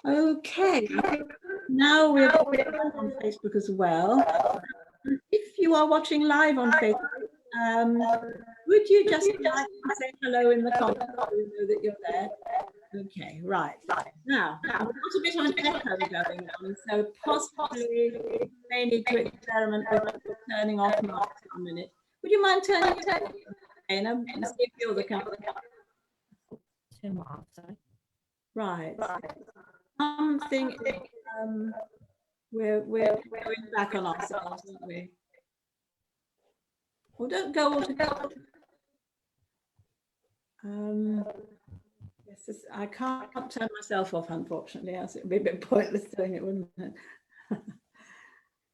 Okay, now we're on Facebook as well. If you are watching live on Facebook, would you just like to say hello in the comments so we know that you're there? Okay, right. Now, we've got a bit of an echo going on, so possibly you may need to experiment with turning off mics for a minute. Would you mind turning it off? And see if you're the camera. Turn what off, sorry. Right. Something we're going back on ourselves, aren't we? Well, don't go altogether. Yes, I can't turn myself off, unfortunately, else it would be a bit pointless doing it, wouldn't it?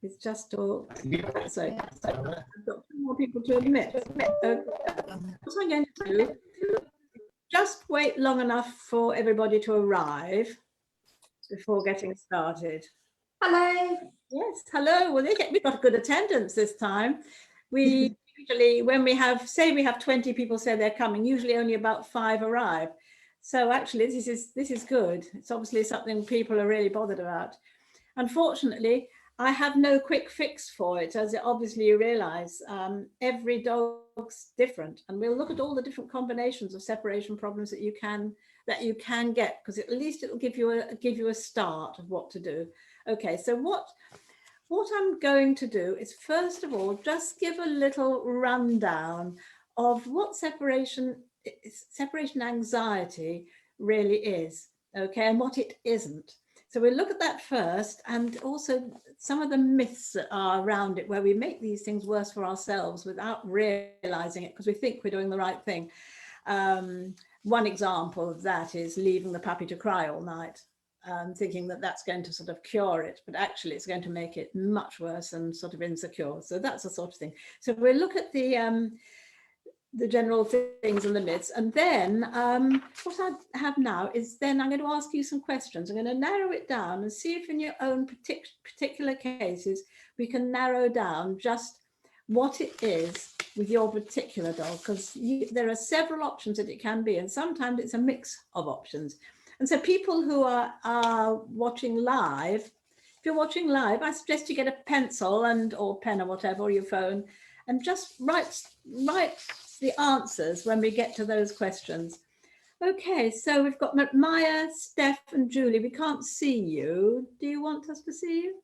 It's just all. So I've got 2 more people to admit. What I'm going to do, just wait long enough for everybody to arrive before getting started. Hello. Yes, hello. Well, we've got a good attendance this time. We usually, when we have, say we have 20 people say they're coming, usually only about 5 arrive. So actually this is good. It's obviously something people are really bothered about. Unfortunately, I have no quick fix for it, as obviously you realize. Every dog's different, and we'll look at all the different combinations of separation problems that you can get, because at least it'll give you a start of what to do. Okay, so what I'm going to do is, first of all, just give a little rundown of what separation anxiety really is, okay, and what it isn't. So we'll look at that first, and also some of the myths that are around it, where we make these things worse for ourselves without realizing it, because we think we're doing the right thing. One example of that is leaving the puppy to cry all night, thinking that that's going to sort of cure it, but actually it's going to make it much worse and sort of insecure. So that's the sort of thing. So we'll look at the general things and the myths, and then what I have now is then I'm going to ask you some questions. I'm going to narrow it down and see if in your own particular cases we can narrow down just what it is with your particular dog, because there are several options that it can be, and sometimes it's a mix of options. And so people who are watching live, if you're watching live, I suggest you get a pencil or pen or whatever, or your phone, and just write the answers when we get to those questions. Okay, so we've got Maya, Steph and Julie. We can't see you. Do you want us to see you?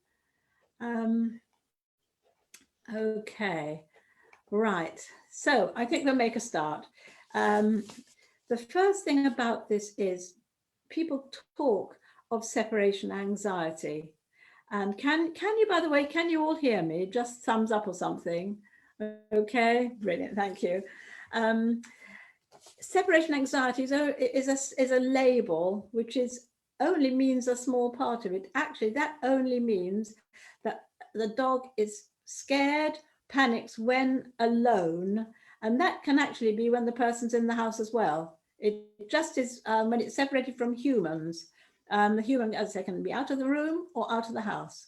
Okay, right. So I think we'll make a start. The first thing about this is people talk of separation anxiety. And can you, by the way, can you all hear me? Just thumbs up or something. Okay, brilliant, thank you. Separation anxiety is a label which only means a small part of it. Actually, that only means that the dog is scared, panics when alone, and that can actually be when the person's in the house as well. It just is when it's separated from humans. The human, as I say, can be out of the room or out of the house.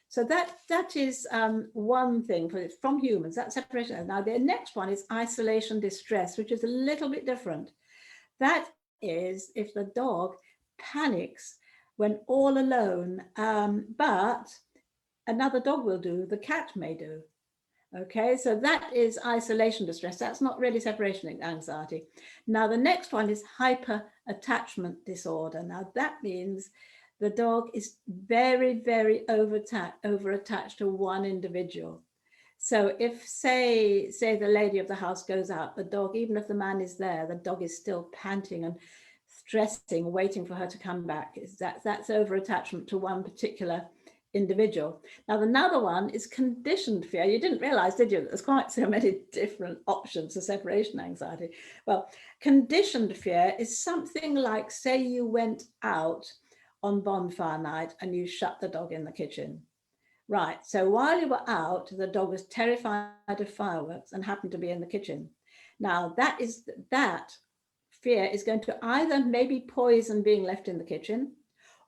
So that is one thing from humans, that separation. Now the next one is isolation distress, which is a little bit different. That is if the dog panics when all alone, but another dog will do, the cat may do. Okay, so that is isolation distress. That's not really separation anxiety. Now the next one is hyper attachment disorder. Now that means the dog is very, very over attached to one individual. So if say the lady of the house goes out, the dog, even if the man is there, the dog is still panting and stressing, waiting for her to come back. That's over attachment to one particular individual. Now another one is conditioned fear. You didn't realize, did you, that there's quite so many different options for separation anxiety? Well, conditioned fear is something like, say you went out on bonfire night and you shut the dog in the kitchen. Right, so while you were out, the dog was terrified of fireworks and happened to be in the kitchen. Now that fear is going to either maybe poison being left in the kitchen,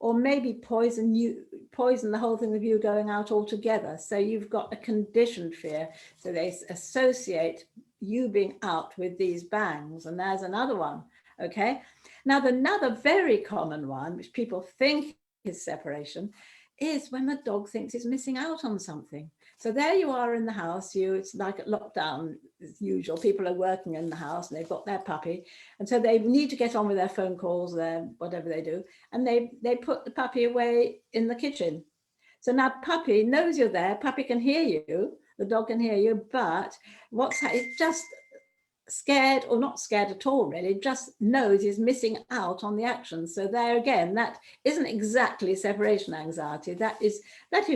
or maybe poison the whole thing with you going out altogether. So you've got a conditioned fear. So they associate you being out with these bangs, and there's another one. Okay, now another very common one, which people think is separation is when the dog thinks he's missing out on something. So there you are in the house, it's like at lockdown as usual, people are working in the house and they've got their puppy, and so they need to get on with their phone calls, their whatever they do, and they put the puppy away in the kitchen. So now puppy knows you're there, puppy can hear you, the dog can hear you, but it's just scared, or not scared at all really, just knows he's missing out on the action. So there again, that isn't exactly separation anxiety, that is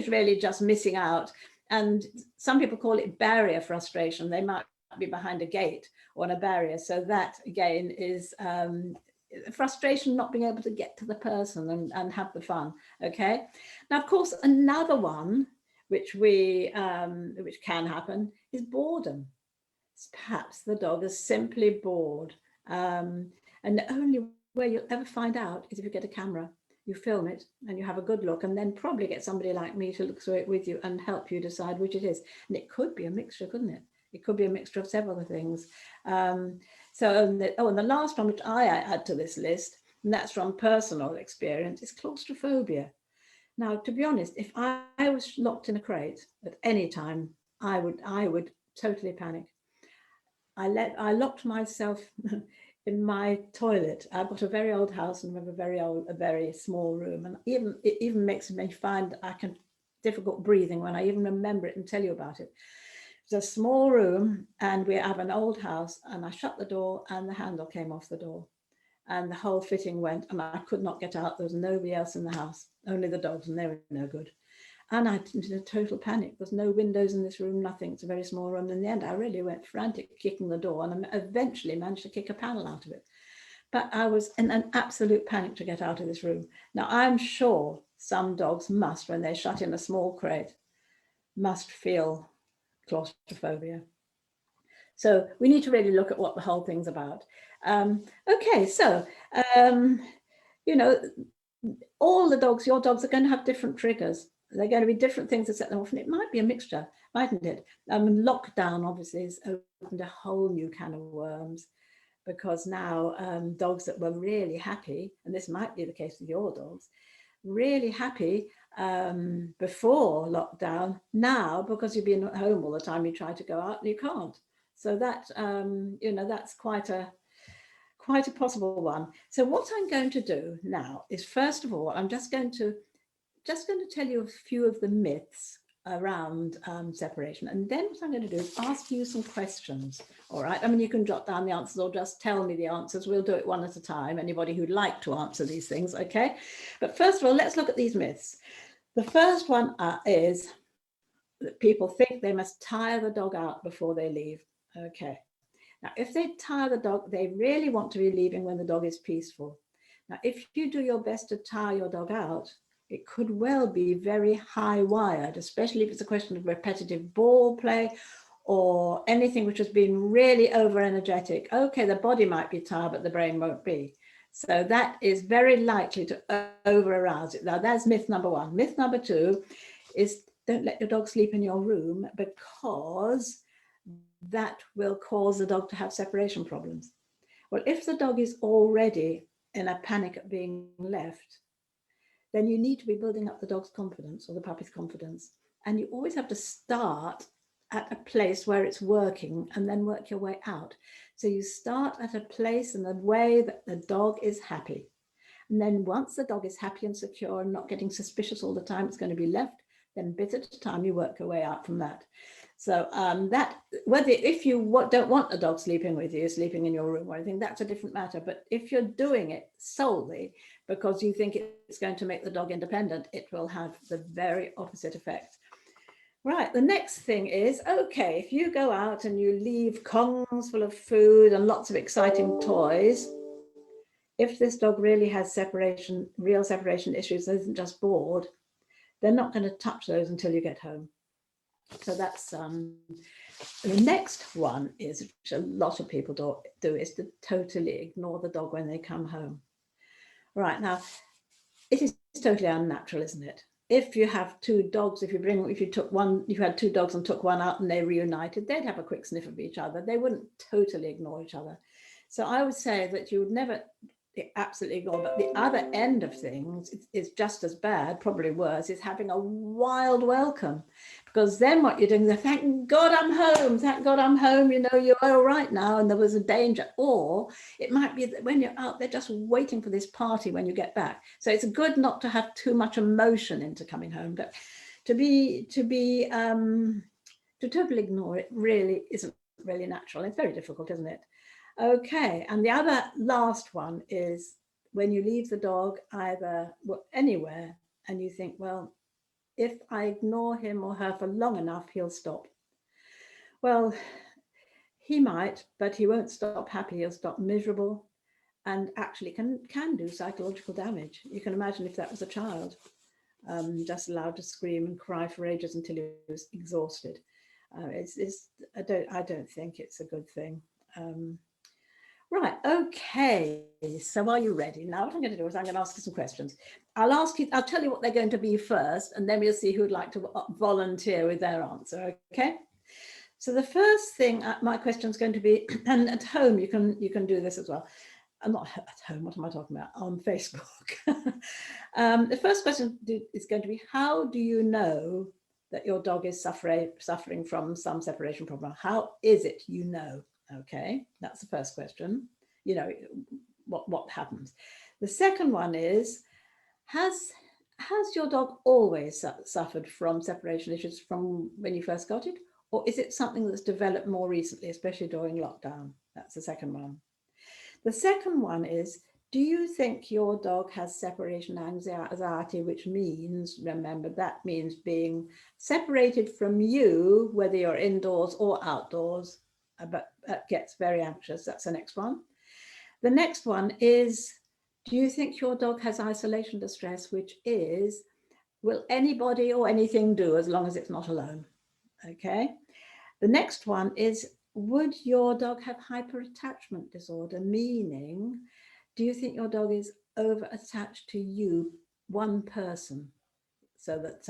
really just missing out. And some people call it barrier frustration. They might be behind a gate or on a barrier, so that again is frustration, not being able to get to the person and have the fun. Okay, now of course another one which can happen is boredom. Perhaps the dog is simply bored, and the only way you'll ever find out is if you get a camera, you film it and you have a good look, and then probably get somebody like me to look through it with you and help you decide which it is. And it could be a mixture, couldn't it? It could be a mixture of several things. And the last one which I add to this list, and that's from personal experience, is claustrophobia. Now, to be honest, if I was locked in a crate at any time, I would totally panic. I locked myself in my toilet. I've got a very old house and we have a very small room, and it even makes me find difficult breathing when I even remember it and tell you about it. It's a small room and we have an old house, and I shut the door and the handle came off the door and the whole fitting went, and I could not get out. There was nobody else in the house, only the dogs, and they were no good. And I was in a total panic. There's no windows in this room, nothing. It's a very small room. In the end, I really went frantic kicking the door, and I eventually managed to kick a panel out of it. But I was in an absolute panic to get out of this room. Now, I'm sure some dogs must, when they're shut in a small crate, must feel claustrophobia. So we need to really look at what the whole thing's about. Okay, so, all the dogs, your dogs, are going to have different triggers. They're going to be different things that set them off, and it might be a mixture, mightn't it? Lockdown obviously has opened a whole new can of worms, because now dogs that were really happy, and this might be the case with your dogs, really happy before lockdown, now because you've been at home all the time, you try to go out and you can't. So that that's quite a possible one. So what I'm going to do now is, first of all, I'm just going to tell you a few of the myths around separation, and then what I'm going to do is ask you some questions. All right, I mean, you can jot down the answers or just tell me the answers. We'll do it one at a time, anybody who'd like to answer these things. Okay, but first of all, let's look at these myths. The first one is that people think they must tire the dog out before they leave. Okay, now if they tire the dog, they really want to be leaving when the dog is peaceful. Now if you do your best to tire your dog out, it could well be very high wired, especially if it's a question of repetitive ball play or anything which has been really over energetic. Okay, the body might be tired, but the brain won't be. So that is very likely to over arouse it. Now that's myth number one. Myth number two is don't let your dog sleep in your room, because that will cause the dog to have separation problems. Well, if the dog is already in a panic at being left, then you need to be building up the dog's confidence, or the puppy's confidence. And you always have to start at a place where it's working and then work your way out. So you start at a place and a way that the dog is happy. And then once the dog is happy and secure and not getting suspicious all the time, it's going to be left, then bit at a time, you work your way out from that. So if you don't want a dog sleeping with you, sleeping in your room or anything, that's a different matter. But if you're doing it solely because you think it's going to make the dog independent, it will have the very opposite effect. Right, the next thing is, okay, if you go out and you leave Kongs full of food and lots of exciting toys, if this dog really has real separation issues, isn't just bored, they're not going to touch those until you get home. So that's the next one, is which a lot of people do is to totally ignore the dog when they come home. Right, now it is totally unnatural, isn't it? If you have two dogs, if you had two dogs and took one out and they reunited, they'd have a quick sniff of each other. They wouldn't totally ignore each other. So I would say that you would never absolutely ignore. But the other end of things is just as bad, probably worse, is having a wild welcome. Because then what you're doing is, thank God I'm home, thank God I'm home, you know, you're all right now, and there was a danger. Or it might be that when you're out, they're just waiting for this party when you get back. So it's good not to have too much emotion into coming home, but to totally ignore it really isn't really natural. It's very difficult, isn't it? Okay, and the other last one is when you leave the dog either anywhere and you think, well, if I ignore him or her for long enough, he'll stop. Well, he might, but he won't stop happy. He'll stop miserable and actually can do psychological damage. You can imagine if that was a child, just allowed to scream and cry for ages until he was exhausted. I don't think it's a good thing. Right, okay, so are you ready? Now what I'm going to do is I'm going to ask you some questions. I'll tell you what they're going to be first, and then we'll see who'd like to volunteer with their answer, okay? So the first thing, my question is going to be, and at home you can do this as well. I'm not at home, what am I talking about? On Facebook. The first question is going to be, how do you know that your dog is suffering from some separation problem? How is it you know? Okay, that's the first question. You know, what happens? The second one is, has your dog always suffered from separation issues from when you first got it? Or is it something that's developed more recently, especially during lockdown? That's the second one. The second one is, do you think your dog has separation anxiety, which means, remember, that means being separated from you, whether you're indoors or outdoors, but gets very anxious. That's the next one. The next one is, do you think your dog has isolation distress, which is, will anybody or anything do as long as it's not alone? Okay. The next one is, would your dog have hyperattachment disorder? Meaning, do you think your dog is over attached to you, one person? So that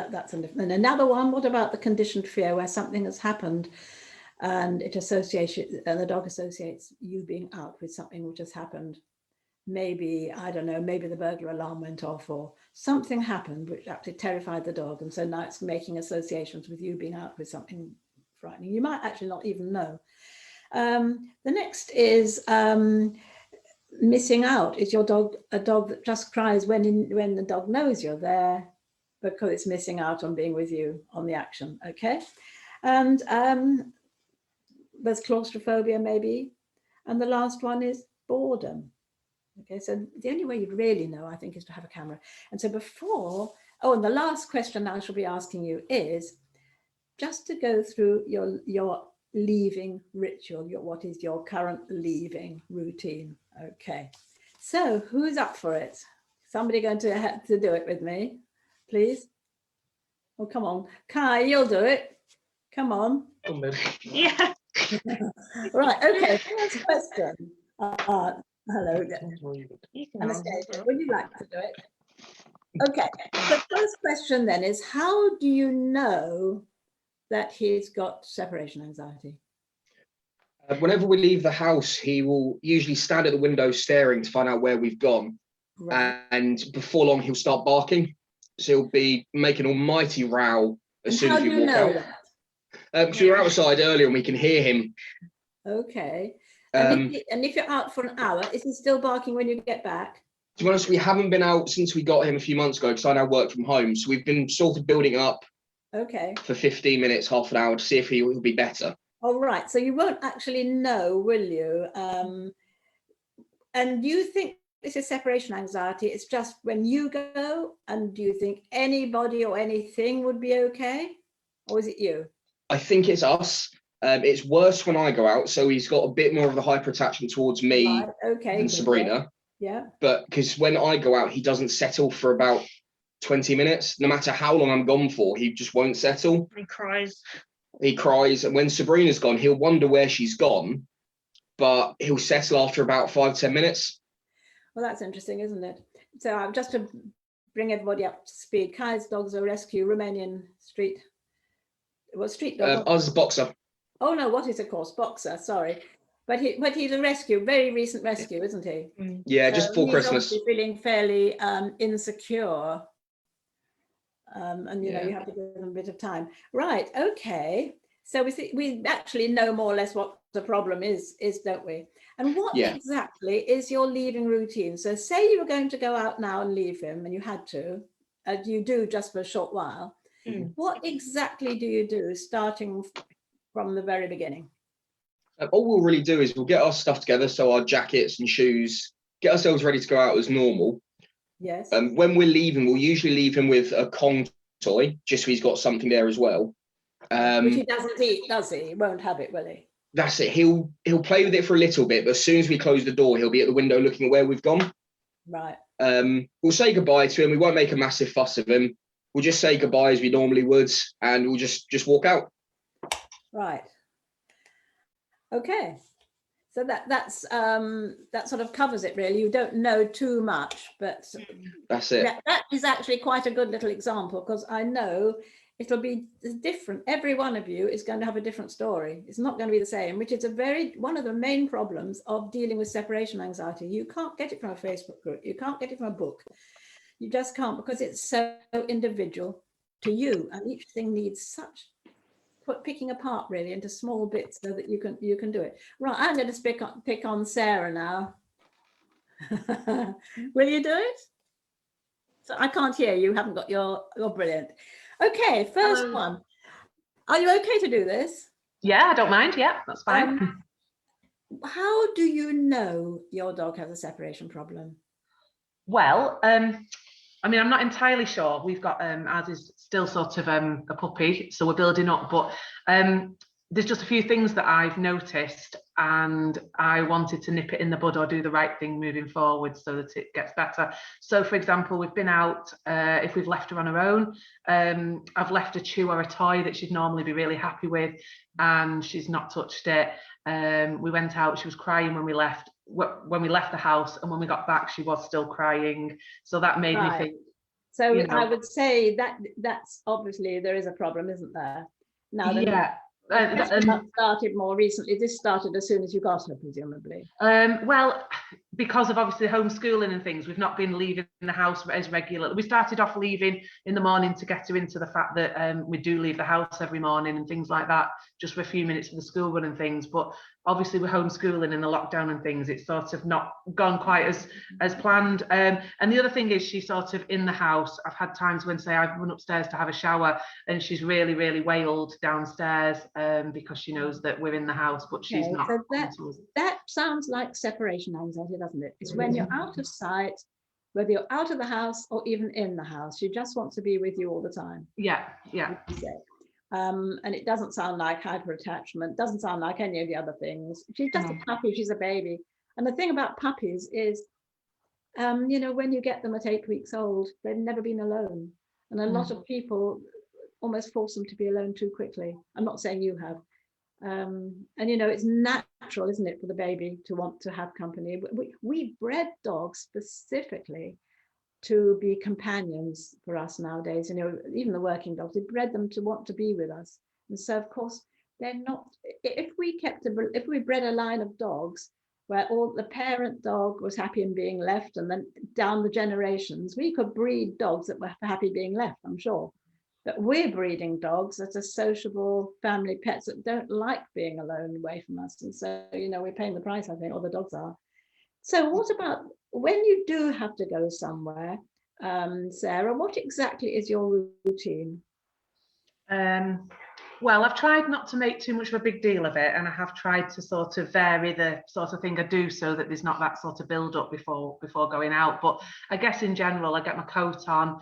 that's and another one. What about the conditioned fear, where something has happened and the dog associates you being out with something which has happened? Maybe, I don't know, maybe the burglar alarm went off or something happened which actually terrified the dog, and so now it's making associations with you being out with something frightening. You might actually not even know. The next is missing out. Is your dog a dog that just cries when the dog knows you're there because it's missing out on being with you on the action? Okay. And there's claustrophobia maybe. And the last one is boredom. Okay, so the only way you'd really know, I think, is to have a camera. And so and the last question I shall be asking you is just to go through your leaving ritual. What is your current leaving routine? Okay, so who's up for it? Somebody going to have to do it with me, please? Oh, come on, Kai, you'll do it. Come on. Yeah. Right, okay, first question. Hello. You can Anastasia, would you like to do it? Okay, the first question then is, how do you know that he's got separation anxiety? Whenever we leave the house, he will usually stand at the window staring to find out where we've gone. Right. And before long, he'll start barking. So he'll be making an almighty row as soon as we walk out. Because we were outside earlier and we can hear him. Okay. And if you're out for an hour, is he still barking when you get back? To be honest, we haven't been out since we got him a few months ago because I now work from home. So we've been sort of building up for 15 minutes, half an hour to see if he will be better. All right. So you won't actually know, will you? And do you think this is separation anxiety? It's just when you go, and do you think anybody or anything would be okay? Or is it you? I think it's us. It's worse when I go out. So he's got a bit more of the hyper attachment towards me than Sabrina. Yeah. But because when I go out, he doesn't settle for about 20 minutes. No matter how long I'm gone for, he just won't settle. He cries. He cries. And when Sabrina's gone, he'll wonder where she's gone, but he'll settle after about 5-10 minutes. Well, that's interesting, isn't it? So just to bring everybody up to speed, Kai's dog's a rescue Romanian street. What street dog? I was a boxer. Oh no, what is it called? Boxer, sorry. But he's a rescue, very recent rescue, isn't he? Yeah, just So before he's Christmas. obviously feeling fairly insecure. And you know, Yeah. you have to give them a bit of time. Right, okay. So we actually know more or less what the problem is, don't we? And what Yeah. exactly is your leaving routine? So say you were going to go out now and leave him, and you had to, as you do just for a short while. What exactly do you do starting from the very beginning? All we'll really do is we'll get our stuff together, so our jackets and shoes, get ourselves ready to go out as normal. Yes. When we're leaving, we'll usually leave him with a Kong toy, just so he's got something there as well. Which he doesn't eat, does he? He won't have it, will he? That's it. He'll play with it for a little bit, but as soon as we close the door, he'll be at the window looking at where we've gone. Right. We'll say goodbye to him. We won't make a massive fuss of him. We'll just say goodbye as we normally would, and we'll just walk out. Right. Okay. So that sort of covers it, really. You don't know too much, but That's it. that is actually quite a good little example, because I know it'll be different. Every one of you is going to have a different story. It's not going to be the same, which is one of the main problems of dealing with separation anxiety. You can't get it from a Facebook group. You can't get it from a book. You just can't, because it's so individual to you, and each thing needs such picking apart really into small bits so that you can do it. Right, I'm going to pick on Sarah now. Will you do it? So I can't hear you. Haven't got you're brilliant. Okay, first one. Are you okay to do this? Yeah, I don't mind. Yeah, that's fine. How do you know your dog has a separation problem? Well, I mean, I'm not entirely sure. We've got ours is still sort of a puppy, so we're building up. But there's just a few things that I've noticed, and I wanted to nip it in the bud or do the right thing moving forward so that it gets better. So, for example, we've been out. If we've left her on her own, I've left a chew or a toy that she'd normally be really happy with, and she's not touched it. We went out. She was crying when we left. When we left the house, and when we got back, she was still crying. So that made me think. So I would say that's obviously there is a problem, isn't there? Now, yeah. That started more recently. This started as soon as you got her, presumably. Well, because of obviously homeschooling and things, we've not been leaving the house as regularly. We started off leaving in the morning to get her into the fact that we do leave the house every morning and things like that, just for a few minutes for the school run and things. But obviously we're homeschooling in the lockdown and things, it's sort of not gone quite as planned. And the other thing is she's sort of in the house. I've had times when, say, I've run upstairs to have a shower and she's really, really wailed downstairs because she knows that we're in the house, but she's not. So that sounds like separation anxiety, doesn't it? It's when you're out of sight, whether you're out of the house or even in the house, she just wants to be with you all the time. Yeah. And it doesn't sound like hyper-attachment, doesn't sound like any of the other things. She's just a puppy, she's a baby. And the thing about puppies is, you know, when you get them at 8 weeks old, they've never been alone. And a lot of people almost force them to be alone too quickly. I'm not saying you have. And, you know, it's natural, isn't it, for the baby to want to have company. We bred dogs specifically to be companions for us nowadays. You know, even the working dogs, we bred them to want to be with us. And so, of course, they're not, if we bred a line of dogs where all the parent dog was happy in being left, and then down the generations, we could breed dogs that were happy being left, I'm sure. But we're breeding dogs that are sociable family pets that don't like being alone away from us. And so, you know, we're paying the price, I think, or the dogs are. So what about when you do have to go somewhere, Sarah, what exactly is your routine? Well, I've tried not to make too much of a big deal of it, and I have tried to sort of vary the sort of thing I do so that there's not that sort of build up before going out. But I guess in general, I get my coat on,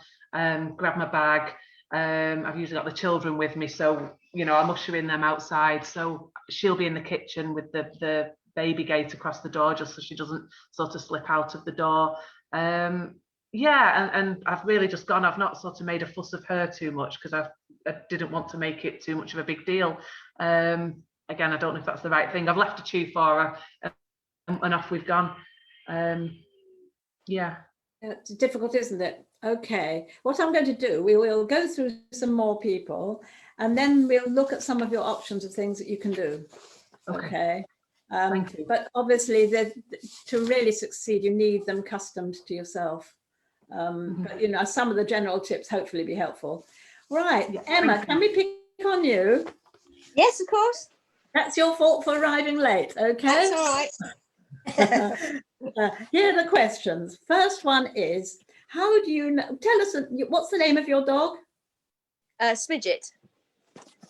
grab my bag. I've usually got the children with me, so you know I'm ushering them outside. So she'll be in the kitchen with the baby gate across the door, just so she doesn't sort of slip out of the door. Yeah, and I've really just gone. I've not sort of made a fuss of her too much because I didn't want to make it too much of a big deal. Again, I don't know if that's the right thing. I've left a chew for her, and off we've gone. Yeah. It's difficult, isn't it? Okay, what I'm going to do, we will go through some more people, and then we'll look at some of your options of things that you can do. Okay. Thank you. But obviously, to really succeed, you need them accustomed to yourself. But, you know, some of the general tips hopefully be helpful. Right, Yeah, Emma, can we pick on you? Yes, of course. That's your fault for arriving late, okay? That's all right. Here are the questions. First one is, how do you know, tell us, what's the name of your dog? Smidget.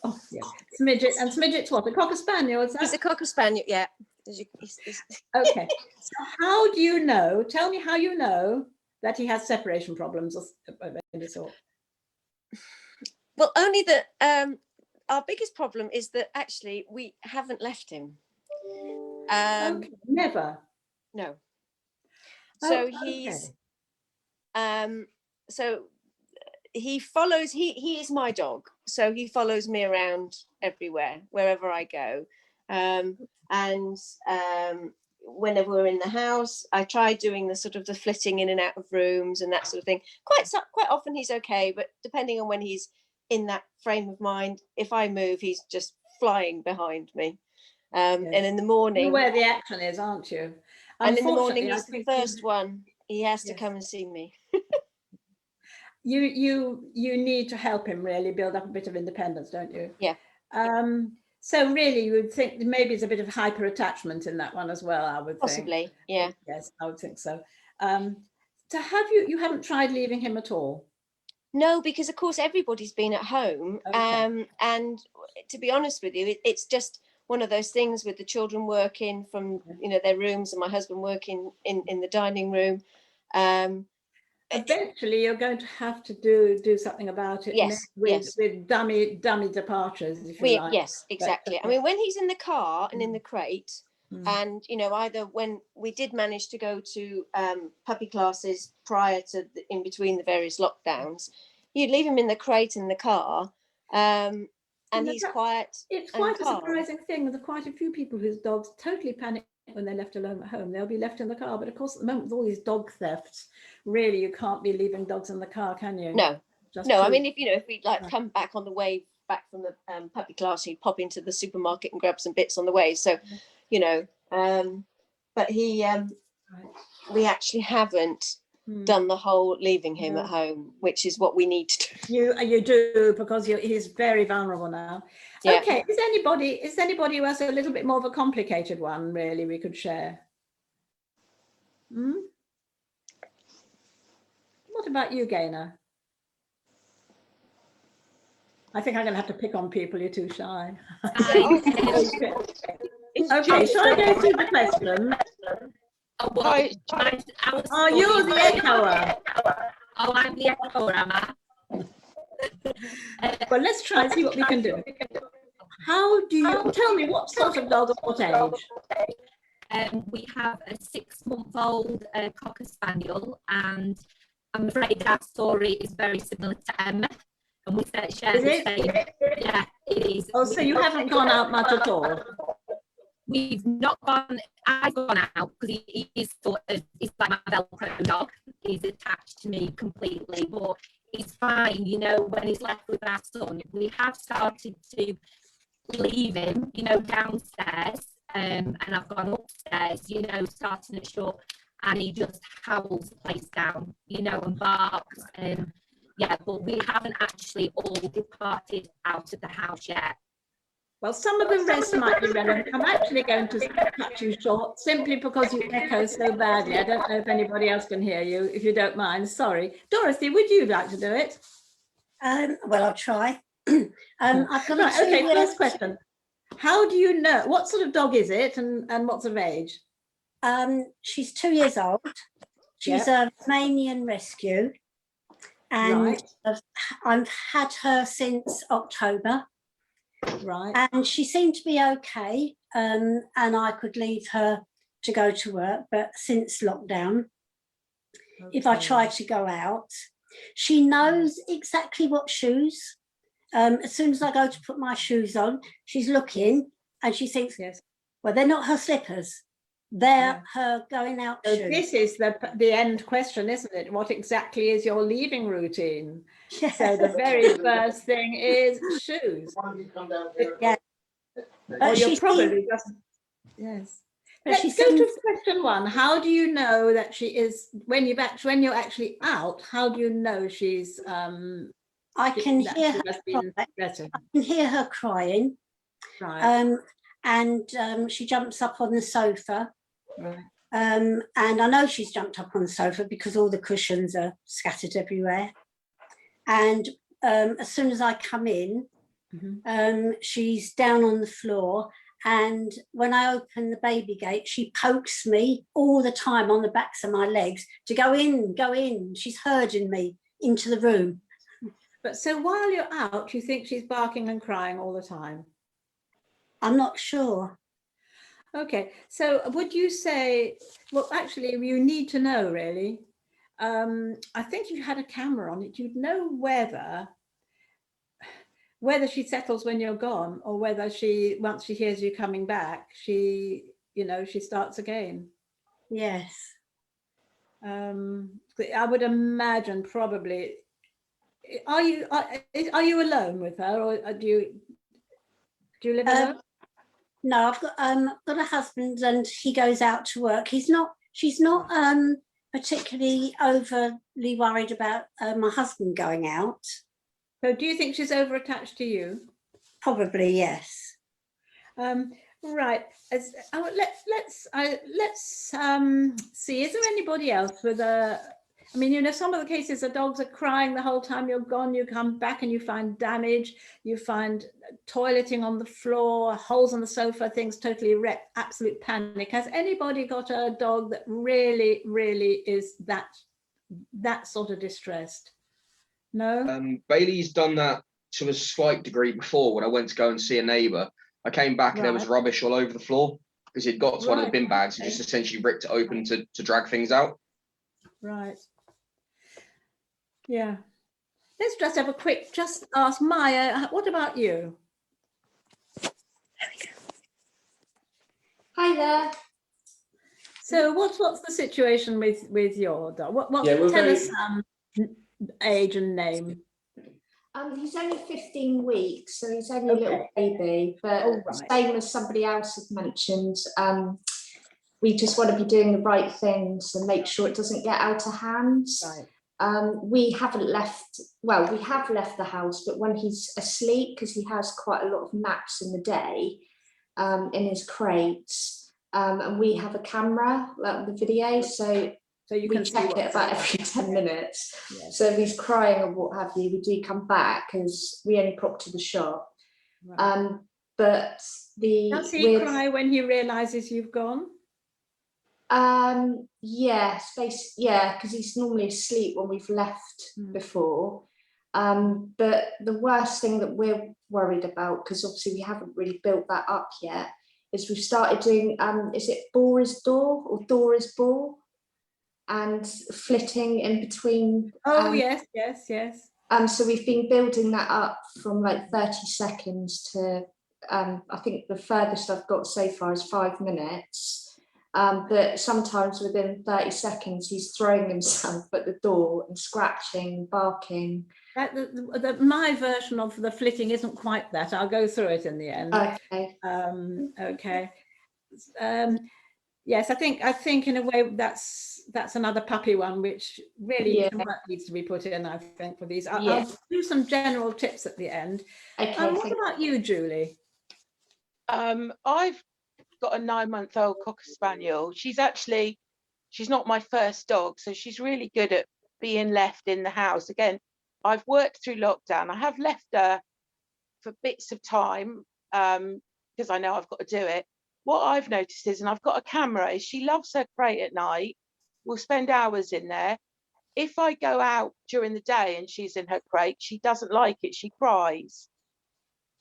Oh, yeah, Smidget. And Smidget's what, a Cocker Spaniel, is that? He's a Cocker Spaniel, yeah. Okay, so how do you know, tell me how you know that he has separation problems of any sort? Well, only that our biggest problem is that actually we haven't left him. Okay, never. No. So Oh, he's okay. so he follows, he is my dog, so he follows me around everywhere, wherever I go. Whenever we're in the house, I try doing the sort of the flitting in and out of rooms and that sort of thing. Quite often he's okay, but depending on when he's in that frame of mind, if I move, he's just flying behind me. Yes. And in the morning, You're where the action is, aren't you? and in the morning, Unfortunately, he's the first one. He has to Yes. come and see me. You need to help him really build up a bit of independence, don't you? Yeah. So really, you would think maybe it's a bit of hyper attachment in that one as well. I would think. Possibly, yeah. Yes, I would think so. So have you haven't tried leaving him at all? No, because of course everybody's been at home, Okay. and to be honest with you, it's just one of those things with the children working from their rooms and my husband working in the dining room. Eventually, you're going to have to do something about it. Yes, with dummy departures, if you like. Yes, exactly. But, I mean, when he's in the car and in the crate, Mm. and either when we did manage to go to puppy classes prior to in between the various lockdowns, you'd leave him in the crate in the car, and he's quiet. It's and quite a calm. surprising thing. There are quite a few people whose dogs totally panic when they're left alone at home. They'll be left in the car, but of course, at the moment with all these dog thefts, really, you can't be leaving dogs in the car, can you? No, Just no. I too- mean, if we come back on the way back from the puppy class, he'd pop into the supermarket and grab some bits on the way. So, but he, we actually haven't done the whole leaving him at home, which is what we need to do. You do, because he's very vulnerable now. Yeah. Okay, is anybody who has a little bit more of a complicated one really we could share? What about you, Gaynor? I think I'm going to have to pick on people. You're too shy. Okay, shall I go through the question? Oh, you're the echoer. Oh, I'm the echoer, am I? Well, let's try and see what we can do. How do you tell me what sort of dog at what age? We have a 6-month-old Cocker Spaniel, and I'm afraid our story is very similar to Emma. And we share the same. Yeah, it is. Oh, so you haven't gone out much at all? We've not gone. I've gone out because he is he's like my Velcro dog. He's attached to me completely, but he's fine. When he's left with our son, we have started to leave him, downstairs, and I've gone upstairs, starting at short, and he just howls the place down, and barks, and yeah, but we haven't actually all departed out of the house yet. Well, some of the rest might be relevant. I'm actually going to cut you short simply because you echo so badly. I don't know if anybody else can hear you, if you don't mind. Sorry. Dorothy, would you like to do it? Well, I'll try. I've got right, okay, first question. How do you know? What sort of dog is it and what sort of age? She's 2 years old. She's a Romanian rescue. And I've had her since October. Right. And she seemed to be okay. And I could leave her to go to work. But since lockdown, if I try to go out, she knows exactly what shoes. As soon as I go to put my shoes on, she's looking and she thinks, well, they're not her slippers. They're her going out so shoes. This is the end question, isn't it? What exactly is your leaving routine? Yeah. So the very first thing is shoes. Yeah. Or you're probably just Yes. But Let's she go to seems, question one. How do you know that she is, when you're actually out, how do you know she's I can that hear she her has been cry. better? I can hear her crying. Right. And she jumps up on the sofa. Right. And I know she's jumped up on the sofa because all the cushions are scattered everywhere. And as soon as I come in, she's down on the floor. And when I open the baby gate, she pokes me all the time on the backs of my legs to go in, go in. She's herding me into the room. But so while you're out, you think she's barking and crying all the time? I'm not sure. Okay, so would you say, well, actually, you need to know, really. I think if you had a camera on it, you'd know whether she settles when you're gone, or whether she, once she hears you coming back, she starts again. Yes. I would imagine probably. Are you alone with her, or do you live alone? No, I've got a husband, and he goes out to work. She's not particularly overly worried about my husband going out. So do you think she's over attached to you? Probably, yes. Right. Let's see. Is there anybody else with a? I mean, some of the cases the dogs are crying the whole time you're gone. You come back and you find damage. You find toileting on the floor, holes on the sofa, things totally wrecked, absolute panic. Has anybody got a dog that really, really is that sort of distressed? No. Bailey's done that to a slight degree before. When I went to go and see a neighbour, I came back and there was rubbish all over the floor because he'd got to one of the bin bags and just essentially ripped it open to drag things out. Right. Yeah. Let's just have a quick, just ask Maya, what about you? Hi there. So what's the situation with your dog? Tell us age and name. He's only 15 weeks, so he's only a little baby, but same as somebody else has mentioned, we just want to be doing the right things and make sure it doesn't get out of hands. Right. We haven't left, well, we have left the house, but when he's asleep, because he has quite a lot of naps in the day in his crates, and we have a camera, like the video, so you can check it about every 10 minutes. Yes. So if he's crying or what have you, we do come back because we only pop to the shop. Right. But does he cry when he realizes you've gone? Yes, because he's normally asleep when we've left before. But the worst thing that we're worried about, because obviously we haven't really built that up yet, is we've started doing is it bore is door or door is bore? And flitting in between. Yes. So we've been building that up from like 30 seconds to, I think the furthest I've got so far is 5 minutes. But sometimes within 30 seconds, he's throwing himself at the door and scratching, barking. My version of the flitting isn't quite that. I'll go through it in the end. Okay. Okay. Yes, I think in a way that's another puppy one, which really some work needs to be put in, I think, for these. I'll do some general tips at the end. Okay. What about you, Julie? I've got a 9-month-old Cocker Spaniel. She's not my first dog, so she's really good at being left in the house. Again, I've worked through lockdown. I have left her for bits of time because I know I've got to do it. What I've noticed is, and I've got a camera, is she loves her crate at night. We'll spend hours in there. If I go out during the day and she's in her crate, she doesn't like it. She cries.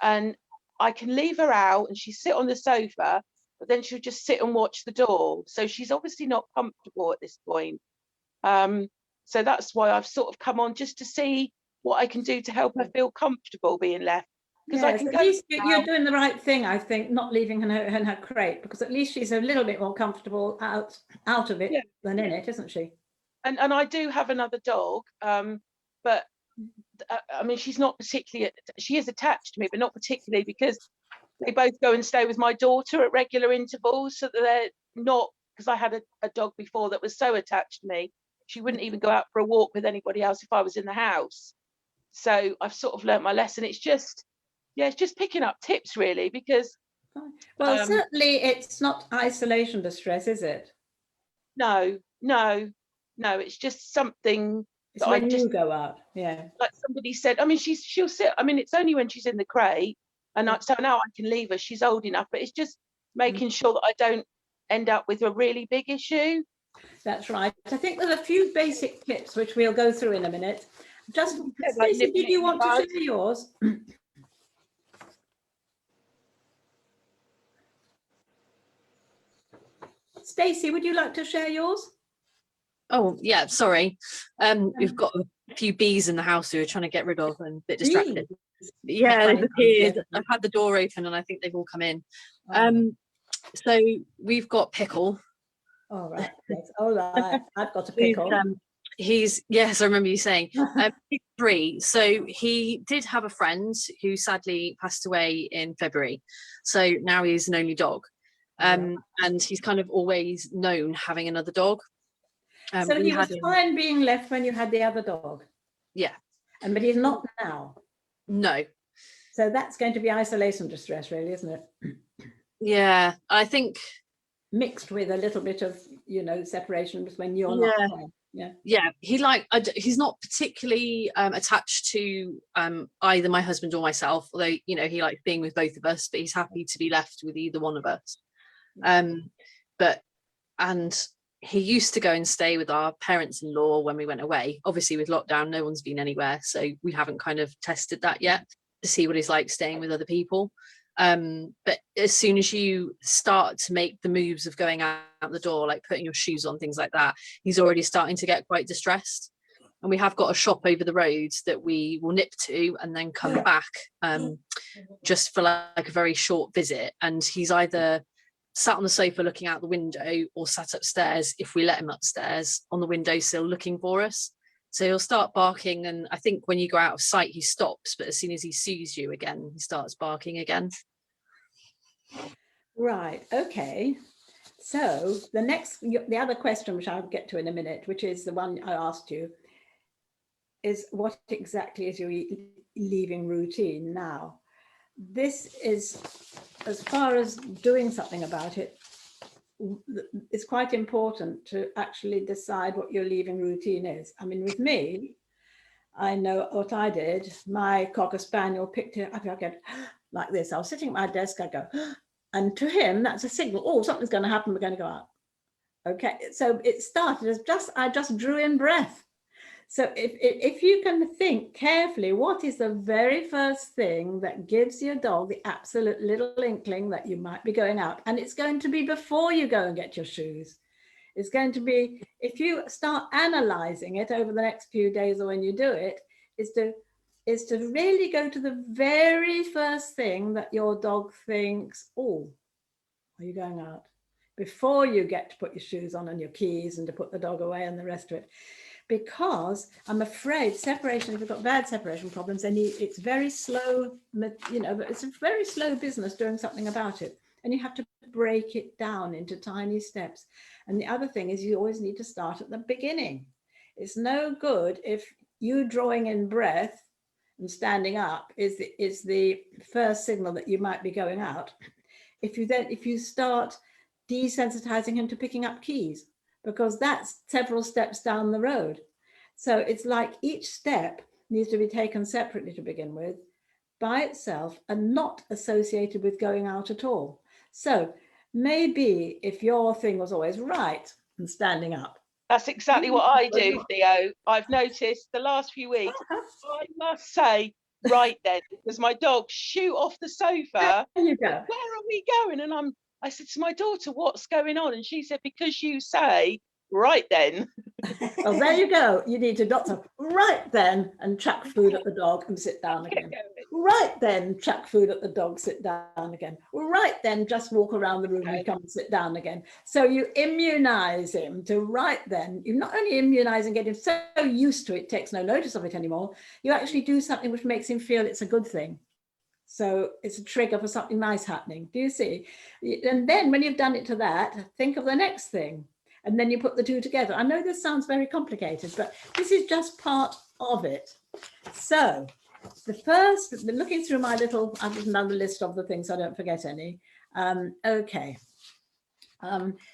And I can leave her out and she sit on the sofa, but then she'll just sit and watch the door. So she's obviously not comfortable at this point. So that's why I've sort of come on just to see what I can do to help her feel comfortable being left. Because I can at least you're doing the right thing, I think, not leaving her in her crate, because at least she's a little bit more comfortable out of it than in it, isn't she? And I do have another dog, but I mean, she's not particularly, she is attached to me, but not particularly, because they both go and stay with my daughter at regular intervals, so that they're not, because I had a dog before that was so attached to me, she wouldn't even go out for a walk with anybody else if I was in the house. So I've sort of learnt my lesson. It's just, yeah, it's just picking up tips really, because well, certainly it's not isolation distress, is it? no, it's just something It's that when you go out, yeah. Like somebody said, I mean, she'll sit, I mean, it's only when she's in the crate, and Yeah. so now I can leave her, she's old enough, but it's just making sure that I don't end up with a really big issue. That's right. I think there's a few basic tips which we'll go through in a minute. Just, like Stacey, did you want to nipping share yours? Stacey, would you like to share yours? Oh yeah, sorry. We've got a few bees in the house who we're trying to get rid of and a bit distracted. Yeah, they've appeared. I've had the door open and I think they've all come in. So we've got Pickle. All right. Yes. All right. I've got a Pickle. He's yes, I remember you saying. He's 3. So he did have a friend who sadly passed away in February. So now he's an only dog. And he's kind of always known having another dog. So he was fine being left when you had the other dog? Yeah. But he's not now? No. So that's going to be isolation distress, really, isn't it? Yeah, I think. Mixed with a little bit of, you know, separation when you're not there. Yeah, he's not particularly attached to either my husband or myself, although, you know, he likes being with both of us, but he's happy to be left with either one of us. And he used to go and stay with our parents-in-law when we went away. Obviously with lockdown, no one's been anywhere, so we haven't kind of tested that yet to see what he's like staying with other people. But as soon as you start to make the moves of going out the door, like putting your shoes on, things like that, he's already starting to get quite distressed. And we have got a shop over the road that we will nip to and then come back just for like a very short visit. And he's either sat on the sofa looking out the window or sat upstairs, if we let him upstairs, on the windowsill looking for us. So he'll start barking, and I think when you go out of sight he stops, but as soon as he sees you again he starts barking again. Right, okay. So the other question, which I'll get to in a minute, which is the one I asked you, is what exactly is your leaving routine now? This is, as far as doing something about it, it's quite important to actually decide what your leaving routine is. I mean, with me, I know what I did. My Cocker Spaniel picked it up, I go like this. I was sitting at my desk, I go, and to him, that's a signal. Oh, something's going to happen. We're going to go out. Okay, so it started as I just drew in breath. So if you can think carefully, what is the very first thing that gives your dog the absolute little inkling that you might be going out? And it's going to be before you go and get your shoes. It's going to be, if you start analyzing it over the next few days or when you do it, is to really go to the very first thing that your dog thinks, oh, are you going out? Before you get to put your shoes on and your keys and to put the dog away and the rest of it. Because I'm afraid separation, if you've got bad separation problems, then it's very slow, you know, but it's a very slow business doing something about it. And you have to break it down into tiny steps. And the other thing is you always need to start at the beginning. It's no good if you drawing in breath and standing up is the first signal that you might be going out. If you start desensitizing him to picking up keys, because that's several steps down the road. So it's like each step needs to be taken separately to begin with, by itself, and not associated with going out at all. So maybe if your thing was always right and standing up. That's exactly what I do, Theo. I've noticed the last few weeks, I must say, right then, because my dogs shoot off the sofa. There you go. Where are we going? And I said to my daughter, what's going on? And she said, because you say, right then. Well, there you go. You need to doctor right then and chuck food at the dog and sit down again. Right then, chuck food at the dog, sit down again. Right then, just walk around the room and come and sit down again. So you immunize him to right then. You not only immunize and get him so used to it, takes no notice of it anymore. You actually do something which makes him feel it's a good thing. So it's a trigger for something nice happening. Do you see? And then when you've done it to that, think of the next thing. And then you put the two together. I know this sounds very complicated, but this is just part of it. So the first, looking through my little, I've written down the list of the things so I don't forget any. Okay.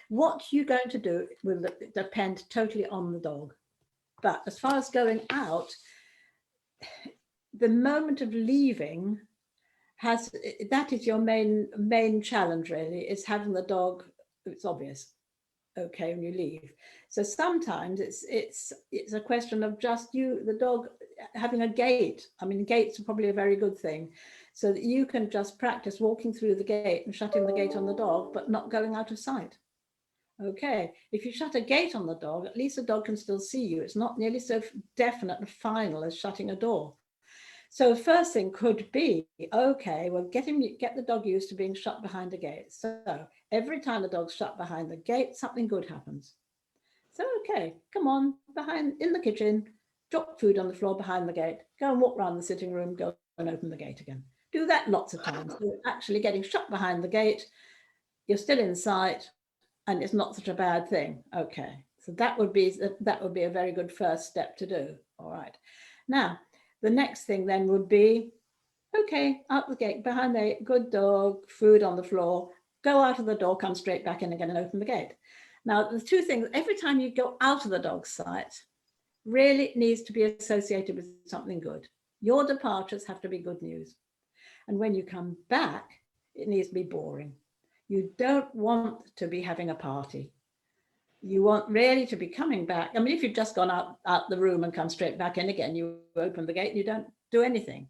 What you're going to do will depend totally on the dog. But as far as going out, the moment of leaving that is your main challenge really, is having the dog, it's obvious, okay, when you leave. So sometimes it's a question of just the dog having a gate. I mean, gates are probably a very good thing, so that you can just practice walking through the gate and shutting the gate on the dog, but not going out of sight. Okay, if you shut a gate on the dog, at least the dog can still see you. It's not nearly so definite and final as shutting a door. So the first thing could be, okay, well, get the dog used to being shut behind a gate. So every time the dog's shut behind the gate, something good happens. So, okay, come on, in the kitchen, drop food on the floor behind the gate, go and walk around the sitting room, go and open the gate again. Do that lots of times. So actually getting shut behind the gate, you're still in sight, and it's not such a bad thing. Okay, so that would be a very good first step to do. All right. Now, the next thing then would be, okay, out the gate, behind the good dog, food on the floor, go out of the door, come straight back in again and open the gate. Now, the two things, every time you go out of the dog's sight, really needs to be associated with something good. Your departures have to be good news. And when you come back, it needs to be boring. You don't want to be having a party. You want really to be coming back. I mean, if you've just gone out the room and come straight back in again, you open the gate and you don't do anything.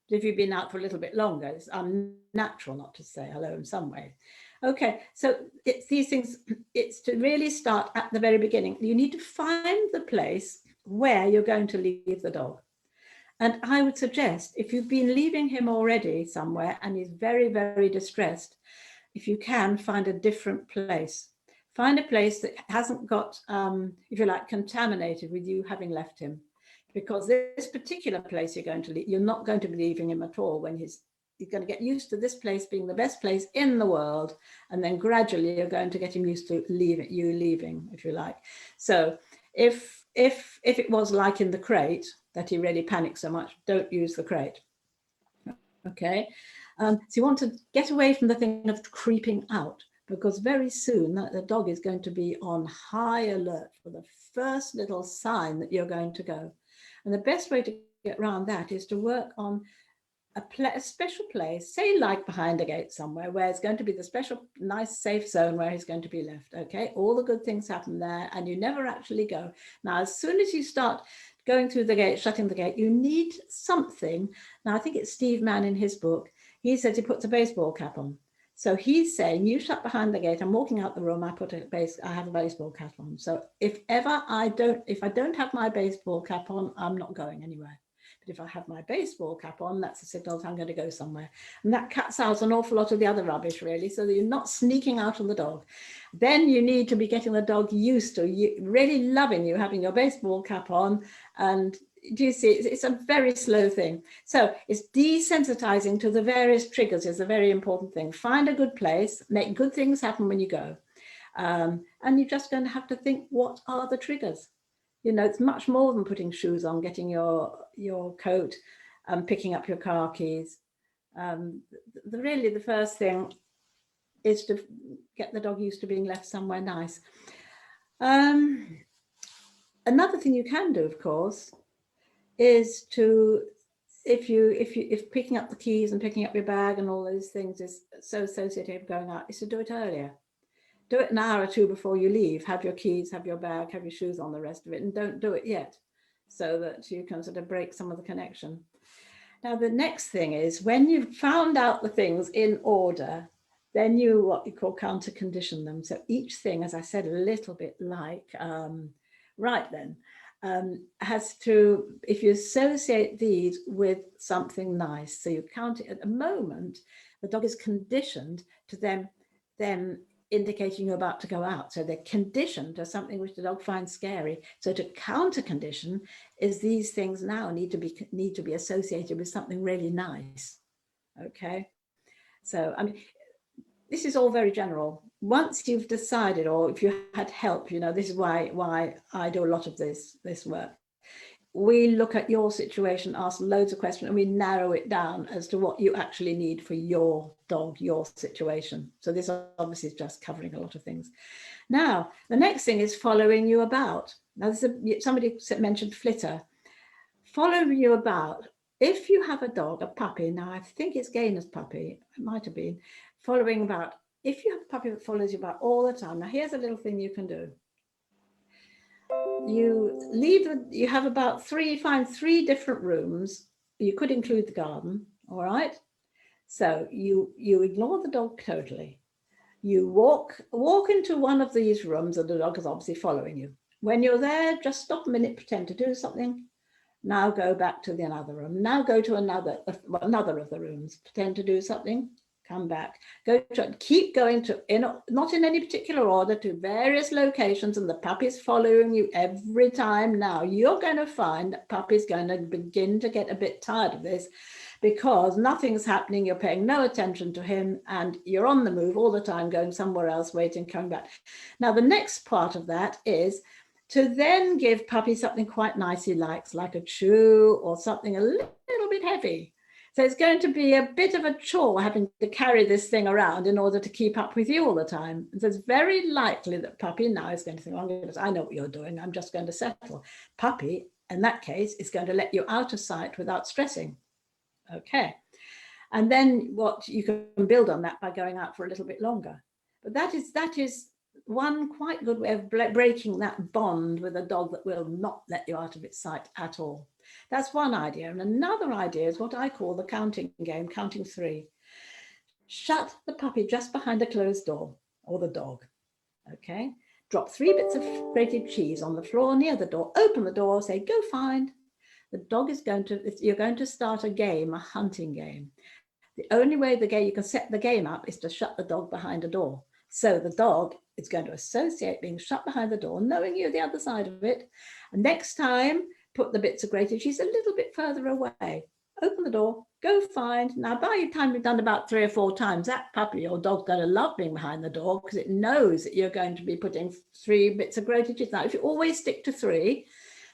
But if you've been out for a little bit longer, it's unnatural not to say hello in some way. Okay, so it's these things, it's to really start at the very beginning. You need to find the place where you're going to leave the dog. And I would suggest, if you've been leaving him already somewhere and he's very, very distressed, if you can, find a different place. Find a place that hasn't got, if you like, contaminated with you having left him. Because this particular place you're going to leave, you're not going to be leaving him at all when he's going to get used to this place being the best place in the world. And then gradually you're going to get him used to you leaving, if you like. So if it was like in the crate that he really panicked so much, don't use the crate. Okay. So you want to get away from the thing of creeping out, because very soon the dog is going to be on high alert for the first little sign that you're going to go. And the best way to get around that is to work on a special place, say like behind a gate somewhere, where it's going to be the special, nice, safe zone where he's going to be left. Okay, all the good things happen there and you never actually go. Now, as soon as you start going through the gate, shutting the gate, you need something. Now, I think it's Steve Mann in his book. He says he puts a baseball cap on. So he's saying, you shut behind the gate, I'm walking out the room, I have a baseball cap on. So if I don't have my baseball cap on, I'm not going anywhere. But if I have my baseball cap on, that's a signal that I'm going to go somewhere. And that cuts out an awful lot of the other rubbish, really, so that you're not sneaking out on the dog. Then you need to be getting the dog used to you, really loving you having your baseball cap on. And do you see, it's a very slow thing. So it's desensitizing to the various triggers is a very important thing. Find a good place, make good things happen when you go. And you're just going to have to think, what are the triggers? You know, it's much more than putting shoes on, getting your coat, picking up your car keys. Really, the first thing is to get the dog used to being left somewhere nice. Another thing you can do, of course, is to, if picking up the keys and picking up your bag and all those things is so associated with going out, is to do it earlier. Do it an hour or two before you leave. Have your keys, have your bag, have your shoes on, the rest of it, and don't do it yet, so that you can sort of break some of the connection. Now, the next thing is, when you've found out the things in order, then you what you call counter condition them. So each thing, as I said, a little bit like, right then, has to, if you associate these with something nice, so you count it at the moment, the dog is conditioned to them indicating you're about to go out. So they're conditioned to something which the dog finds scary. So to counter condition is these things now need to be associated with something really nice. Okay, so I mean, this is all very general. Once you've decided, or if you had help, you know, this is why I do a lot of this work. We look at your situation, ask loads of questions, and we narrow it down as to what you actually need for your dog, your situation. So this obviously is just covering a lot of things. Now, the next thing is following you about. Now, somebody mentioned flitter. Following you about. If you have a dog, a puppy, now I think it's Gainer's puppy, it might have been, following about. If you have a puppy that follows you about all the time, now here's a little thing you can do. You have about find three different rooms. You could include the garden, all right? So you ignore the dog totally. You walk into one of these rooms and the dog is obviously following you. When you're there, just stop a minute, pretend to do something. Now go back to the another room. Now go to another of the rooms, pretend to do something, come back. Keep going to, not in any particular order, to various locations, and the puppy's following you every time. Now you're going to find that puppy's going to begin to get a bit tired of this, because nothing's happening, you're paying no attention to him, and you're on the move all the time, going somewhere else, waiting, coming back. Now, the next part of that is to then give puppy something quite nice he likes, like a chew or something a little bit heavy. So it's going to be a bit of a chore having to carry this thing around in order to keep up with you all the time. And so it's very likely that puppy now is going to think, I know what you're doing, I'm just going to settle. Puppy, in that case, is going to let you out of sight without stressing. Okay, and then what you can build on that by going out for a little bit longer. But that is one quite good way of breaking that bond with a dog that will not let you out of its sight at all. That's one idea. And another idea is what I call the counting game, counting three. Shut the puppy just behind a closed door, or the dog. Okay, drop 3 bits of grated cheese on the floor near the door, open the door, say, go find. The dog is you're going to start a game, a hunting game. The only way you can set the game up is to shut the dog behind a door. So the dog is going to associate being shut behind the door, knowing you're the other side of it. And next time, put the bits of grated cheese a little bit further away. Open the door, go find. Now, by the time you've done about 3 or 4 times, that puppy or dog's going to love being behind the door, because it knows that you're going to be putting 3 bits of grated cheese. Now, if you always stick to 3,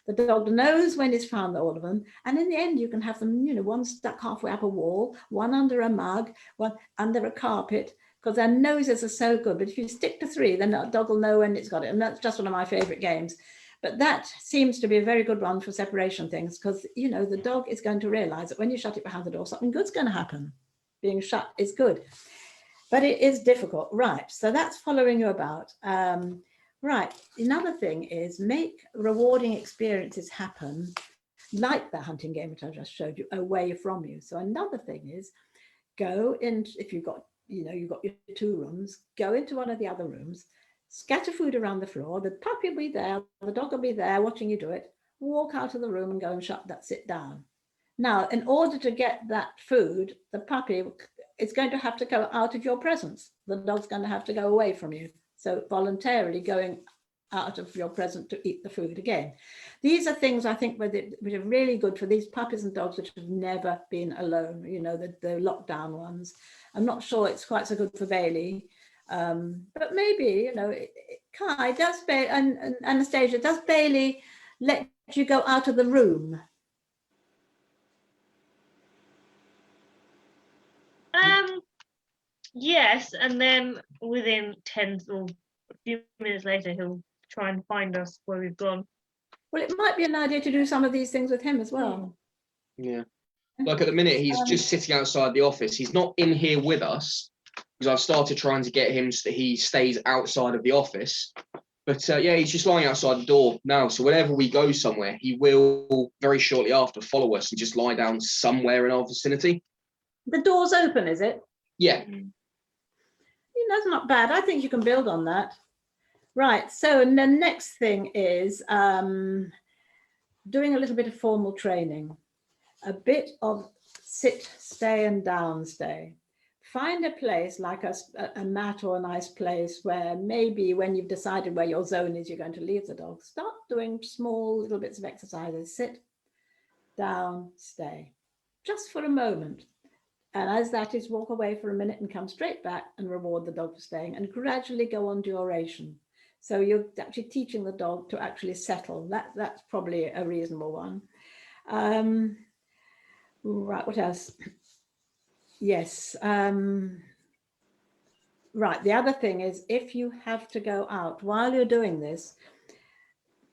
the dog knows when he's found all of them. And in the end, you can have them, one stuck halfway up a wall, one under a mug, one under a carpet, because their noses are so good. But if you stick to 3, then the dog will know when it's got it. And that's just one of my favorite games. But that seems to be a very good one for separation things, because, the dog is going to realize that when you shut it behind the door, something good's going to happen. Being shut is good. But it is difficult. Right. So that's following you about. Right. Another thing is make rewarding experiences happen, like the hunting game which I just showed you, away from you. So another thing is go in, if you've got your 2 rooms, go into one of the other rooms, scatter food around the floor, the puppy will be there, the dog will be there watching you do it, walk out of the room and go and sit down. Now, in order to get that food, the puppy is going to have to go out of your presence. The dog's going to have to go away from you. So voluntarily going out of your presence to eat the food again. These are things I think which are really good for these puppies and dogs which have never been alone, the lockdown ones. I'm not sure it's quite so good for Bailey, but maybe, Kai, does Bailey, and Anastasia, does Bailey let you go out of the room? Yes, and then within 10 or a few minutes later, he'll try and find us where we've gone. Well, it might be an idea to do some of these things with him as well. Yeah. Like at the minute, he's just sitting outside the office. He's not in here with us, because I've started trying to get him so that he stays outside of the office. But yeah, he's just lying outside the door now. So whenever we go somewhere, he will very shortly after follow us and just lie down somewhere in our vicinity. The door's open, is it? Yeah. That's not bad. I think you can build on that. Right. So the next thing is doing a little bit of formal training, a bit of sit, stay and down stay. Find a place like a mat or a nice place where maybe when you've decided where your zone is, you're going to leave the dog. Start doing small little bits of exercises. Sit, down, stay, just for a moment. And as that is, walk away for a minute and come straight back and reward the dog for staying, and gradually go on duration. So you're actually teaching the dog to actually settle. That's probably a reasonable one. Right, what else? Yes. Right, the other thing is, if you have to go out while you're doing this,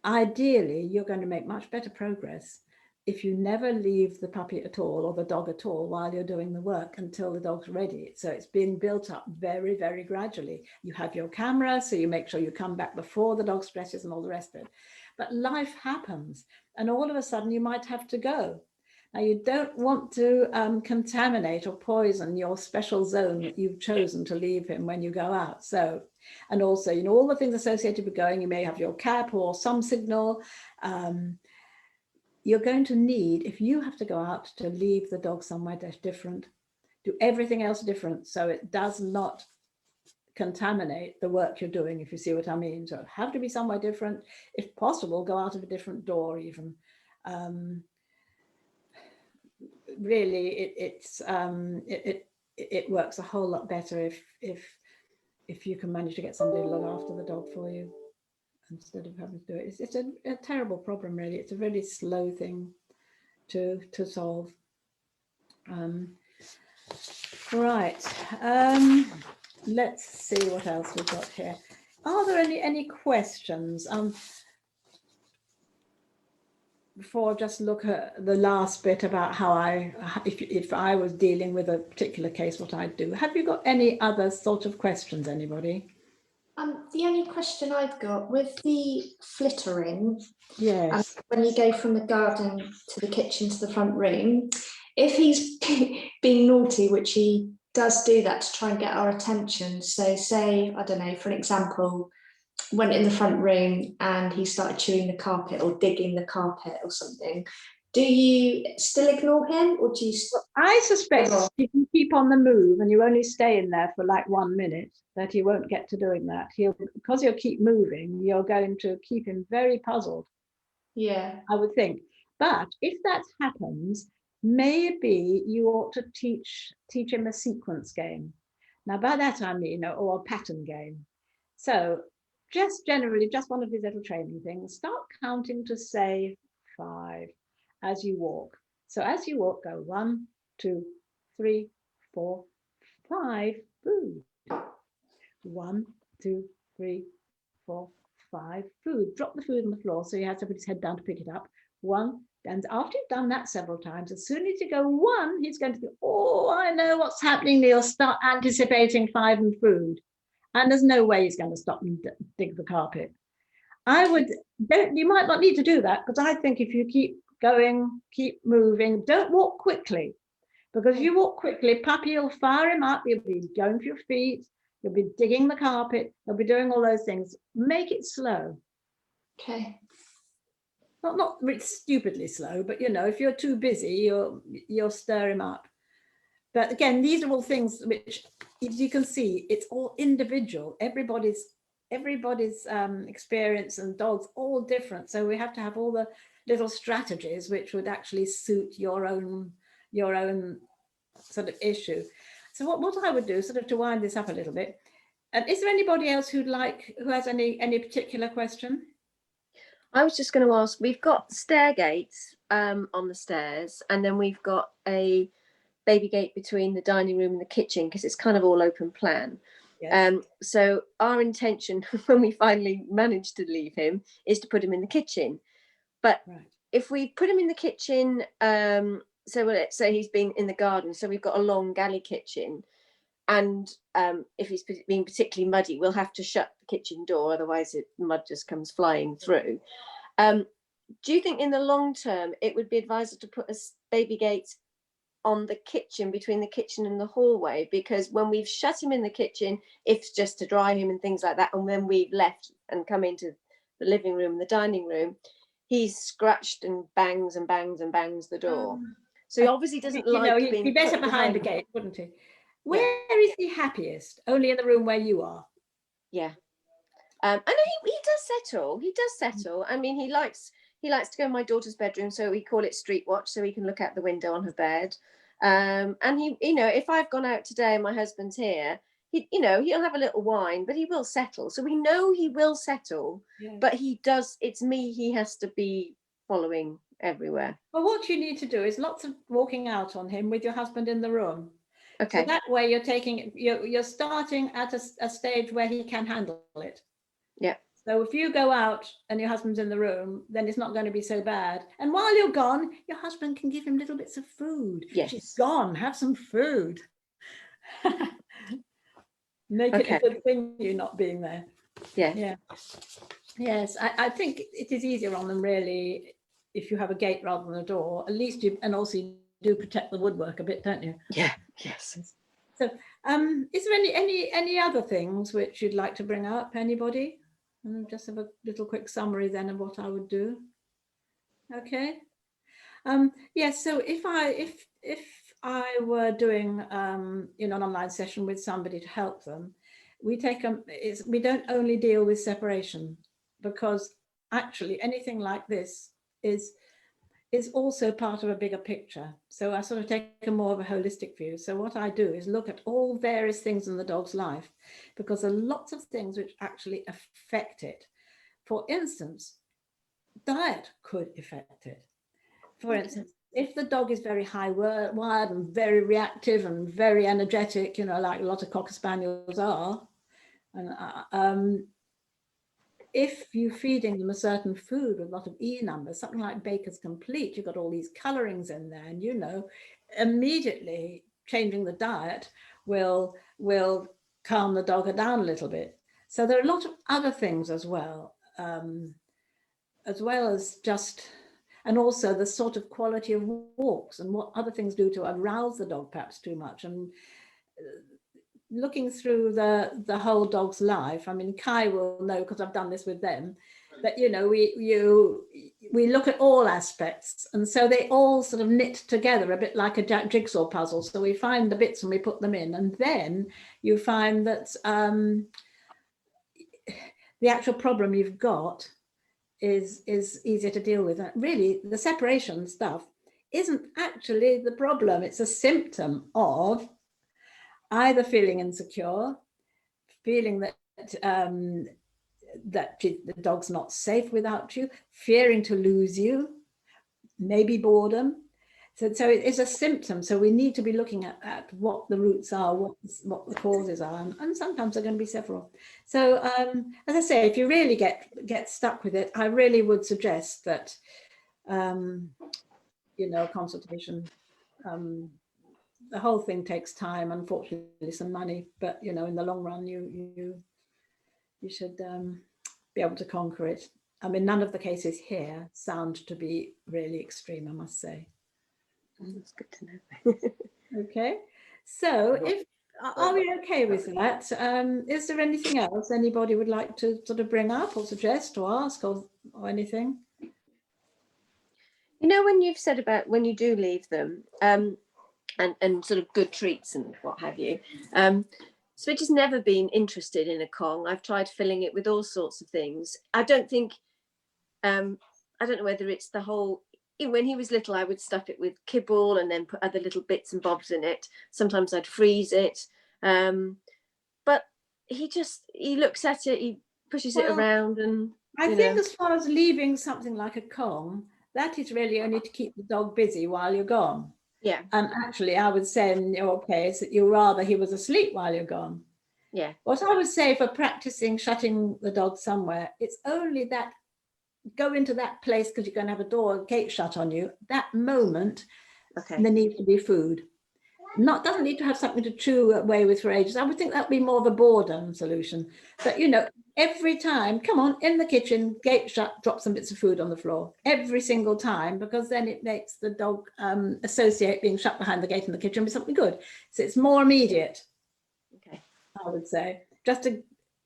ideally you're going to make much better progress if you never leave the puppy at all, or the dog at all, while you're doing the work until the dog's ready. So it's being built up very, very gradually. You have your camera, so you make sure you come back before the dog stretches and all the rest of it. But life happens, and all of a sudden you might have to go. Now, you don't want to contaminate or poison your special zone that you've chosen to leave him when you go out. So, and also, you know, all the things associated with going, you may have your cap or some signal. You're going to need, if you have to go out, to leave the dog somewhere different, do everything else different, so it does not contaminate the work you're doing, if you see what I mean. So have to be somewhere different. If possible, go out of a different door even. Really, it works a whole lot better if you can manage to get somebody to look after the dog for you instead of having to do it. It's a terrible problem, really. It's a very slow thing to solve. Right. Let's see what else we've got here. Are there any questions? Before I just look at the last bit about how if I was dealing with a particular case, what I'd do. Have you got any other sort of questions, anybody? The only question I've got with the flittering, yes, when you go from the garden to the kitchen to the front room, if he's being naughty, which he does do that to try and get our attention. So say, I don't know, for an example, went in the front room and he started chewing the carpet or digging the carpet or something, do you still ignore him, or do you? I suspect if you keep on the move and you only stay in there for like 1 minute, that he won't get to doing that. Because you'll keep moving, you're going to keep him very puzzled. Yeah, I would think. But if that happens, maybe you ought to teach him a sequence game. Now, by that I mean, or a pattern game. So just generally, just one of these little training things, start counting to say 5 as you walk. So as you walk, go 1, 2, 3, 4, 5, food. 1, 2, 3, 4, 5, food. Drop the food on the floor so you have to put his head down to pick it up. 1, and after you've done that several times, as soon as you go 1, he's going to go, oh, I know what's happening. He'll start anticipating 5 and food. And there's no way he's going to stop and dig the carpet. You might not need to do that, because I think if you keep going, keep moving, don't walk quickly, because if you walk quickly, puppy will fire him up, you'll be going for your feet, you'll be digging the carpet, you'll be doing all those things. Make it slow. okay. Not really stupidly slow, but if you're too busy, you'll stir him up. But again, these are all things which, as you can see, it's all individual. Everybody's experience and dogs all different. So we have to have all the little strategies which would actually suit your own sort of issue. So what I would do, sort of to wind this up a little bit, is there anybody else who has any particular question? I was just going to ask, we've got stair gates on the stairs, and then we've got a baby gate between the dining room and the kitchen, because it's kind of all open plan. Yes. So our intention when we finally manage to leave him is to put him in the kitchen. But if we put him in the kitchen, so let's say he's been in the garden, so we've got a long galley kitchen, and if he's being particularly muddy, we'll have to shut the kitchen door, otherwise mud just comes flying through. Do you think in the long term it would be advisable to put a baby gate on the kitchen, between the kitchen and the hallway? Because when we've shut him in the kitchen, if it's just to dry him and things like that, and then we've left and come into the living room and the dining room, he's scratched and bangs and bangs and bangs the door. So he obviously doesn't like being he'd be better put behind the gate, wouldn't he? Where is he happiest? Only in the room where you are? Yeah. I know he does settle. He does settle. I mean, he likes to go in my daughter's bedroom, so we call it street watch, so he can look out the window on her bed. And he, you know, if I've gone out today and my husband's here, he, you know, he'll have a little wine, but he will settle. So we know he will settle, Yeah. but he does, it's me he has to be following everywhere. Well, what you need to do is lots of walking out on him with your husband in the room. Okay. So that way you're starting at a stage where he can handle it. Yeah. So if you go out and your husband's in the room, then it's not going to be so bad. And while you're gone, your husband can give him little bits of food. Yes. She's gone, have some food. Make it Okay. a good thing you not being there. Yeah. Yeah. Yes, I think it is easier on them really if you have a gate rather than a door. At least you, and also you do protect the woodwork a bit, don't you? Yeah. Yes. So, is there any other things which you'd like to bring up? Anybody? Just have a little quick summary then of what I would do. Okay. Yes. So if I were doing you know, an online session with somebody to help them, we don't only deal with separation, because actually anything like this is also part of a bigger picture. So I sort of take a more of a holistic view. So what I do is look at all various things in the dog's life, because there are lots of things which actually affect it. For instance, diet could affect it. For instance, if the dog is very high wired and very reactive and very energetic, you know, like a lot of Cocker Spaniels are, and if you're feeding them a certain food with a lot of E numbers, something like Baker's Complete, you've got all these colorings in there, and you know, immediately changing the diet will calm the dog down a little bit. So there are a lot of other things as well as just, and also the sort of quality of walks and what other things do to arouse the dog perhaps too much. And looking through the whole dog's life, I mean, Kai will know because I've done this with them, that, you know, we look at all aspects, and so they all sort of knit together a bit like a jigsaw puzzle. So we find the bits and we put them in, and then you find that the actual problem you've got is easier to deal with. And really, the separation stuff isn't actually the problem. It's a symptom of either feeling insecure, feeling that the dog's not safe without you, fearing to lose you, maybe boredom. So it is a symptom. So we need to be looking at what the roots are, what the causes are, and sometimes there are going to be several. So as I say, if you really get stuck with it, I really would suggest that you know, consultation. The whole thing takes time, unfortunately, some money, but you know, in the long run, you should be able to conquer it. I mean, none of the cases here sound to be really extreme, I must say. That's good to know. Okay, so are we okay with that? Is there anything else anybody would like to sort of bring up or suggest or ask or anything? You know, when you've said about when you do leave them, and sort of good treats and what have you, Switch has never been interested in a Kong. I've tried filling it with all sorts of things. I don't think, I don't know whether it's the whole, when he was little, I would stuff it with kibble and then put other little bits and bobs in it. Sometimes I'd freeze it. But he looks at it, he pushes it around, and I think as far as leaving something like a Kong, that is really only to keep the dog busy while you're gone. Yeah. And actually, I would say in your case that you'd rather he was asleep while you're gone. Yeah. What I would say for practicing shutting the dog somewhere, it's only that go into that place because you're going to have a door, gate shut on you. That moment, okay, there needs to be food. Doesn't need to have something to chew away with for ages. I would think that'd be more of a boredom solution. But you know, every time, come on, in the kitchen, gate shut, drop some bits of food on the floor every single time, because then it makes the dog associate being shut behind the gate in the kitchen with something good. So it's more immediate. Okay, I would say, just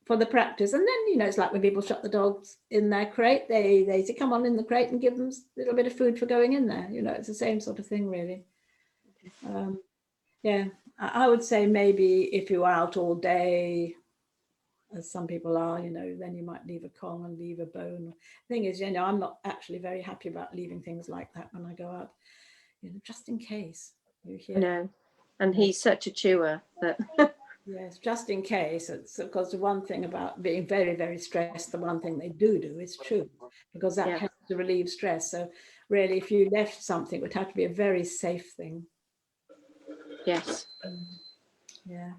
for the practice. And then, you know, it's like when people shut the dogs in their crate, they say, come on in the crate and give them a little bit of food for going in there. You know, it's the same sort of thing, really. Yeah, I would say maybe if you are out all day, as some people are, you know, then you might leave a Kong and leave a bone. Thing is, you know, I'm not actually very happy about leaving things like that when I go out, you know, just in case. You I hear? know. And he's such a chewer that Yes, just in case. It's of course the one thing about being very, very stressed, the one thing they do is true, because that Yeah. helps to relieve stress. So really, if you left something, it would have to be a very safe thing. yes. Yeah.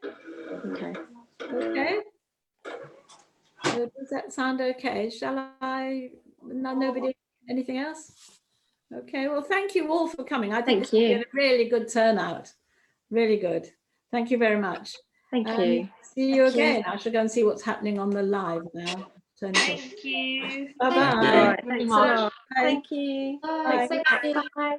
Okay. Okay. So does that sound okay? Shall I? No, nobody, anything else? Okay, well, thank you all for coming. I think Thank this has been you. a really good turnout. Really good. Thank you very much. Thank And you. see you Thank you. again. I shall go and see what's happening on the live now. Turn it off. Thank you. Bye-bye. All right. very Thanks a much. lot. Bye. Thank you. Bye. Bye. Thank you. Bye.